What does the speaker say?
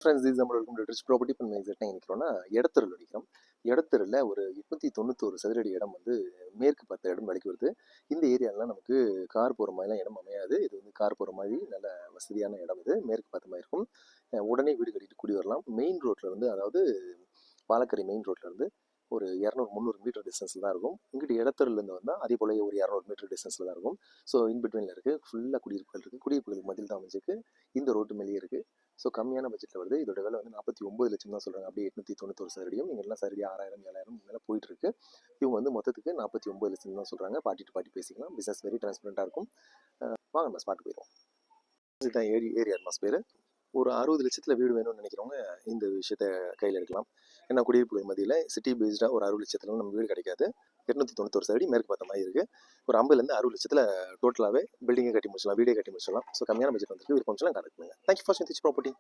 Friends is நம்ம welcome to rich property. இப்போ நம்ம எக்ஸாக்டாக நிற்கிறோம்னா இடத்தெருவில் அடிக்கிறோம். இடத்தெருவில் ஒரு 891 சதுரடி இடம் வந்து மேற்கு பார்த்த இடம் விலைக்கு வருது. இந்த ஏரியாலாம் நமக்கு கார் போகிற மாதிரிலாம் இடம் அமையாது. இது வந்து கார் போகிற மாதிரி நல்ல வசதியான இடம். இது மேற்கு பார்த்த மாதிரி இருக்கும். உடனே வீடு கட்டிட்டு குடி வரலாம். மெயின் ரோட்டில் வந்து, அதாவது பாலக்கரை மெயின் ரோட்டில் இருந்து ஒரு 200-300 மீட்டர் டிஸ்டன்ஸில் தான் இருக்கும். இங்கிட்டு இடத்தெருலேருந்து வந்தால் அதே போல் ஒரு 200 மீட்டர் டிஸ்டன்ஸில் தான் இருக்கும். ஸோ இன்பிட்வீனில் இருக்குது. ஃபுல்லாக குடியிருப்புகள் இருக்குது. குடியிருப்புகளுக்கு மதில் தான் அமைச்சிருக்கு. இந்த ரோட்டு மேலேயே இருக்குது. ஸோ கம்மியான பட்ஜெட்டில் வருது. இதோட விலை வந்து 49 லட்சம் தான் சொல்கிறாங்க. அப்படியே 891 சதுரடியும் இங்கெல்லாம் சதுரடி 6000 7000 மேலே போயிட்டுருக்கு. இவங்க வந்து மொத்தத்துக்கு 49 லட்சம் தான் சொல்கிறாங்க. பார்ட்டி டு பார்ட்டி பேசிக்கலாம். பிஸ்னஸ் வெரி டிரான்ஸ்பரண்ட்டாக இருக்கும். வாங்க நம்ம ஸ்பாட் போயிடுவோம். இதுதான் ஏரியா அட்மாஸ்பியர். ஒரு 60 லட்சத்தில் வீடு வேணும்னு நினைக்கிறவங்க இந்த விஷயத்த கையில் எடுக்கலாம். ஏன்னா குடியிருப்புகள் மத்தியில் சிட்டி பேஸ்டாக ஒரு 60 லட்சத்தில் நம்ம வீடு கிடைக்காது. 891 சதுரடி மேற்கு பார்த்த மாதிரி இருக்குது. ஒரு 50லேருந்து 60 லட்சத்தில் டோட்டலாகவே பில்டிங்கை கட்டி முடிச்சலாம், வீடே கட்டி முடிச்சலாம். ஸோ கம்மியான பட்ஜெட் வந்துருக்கு. விருப்பம் கான்டாக்ட் பண்ணுங்கள். Thank you for rich property.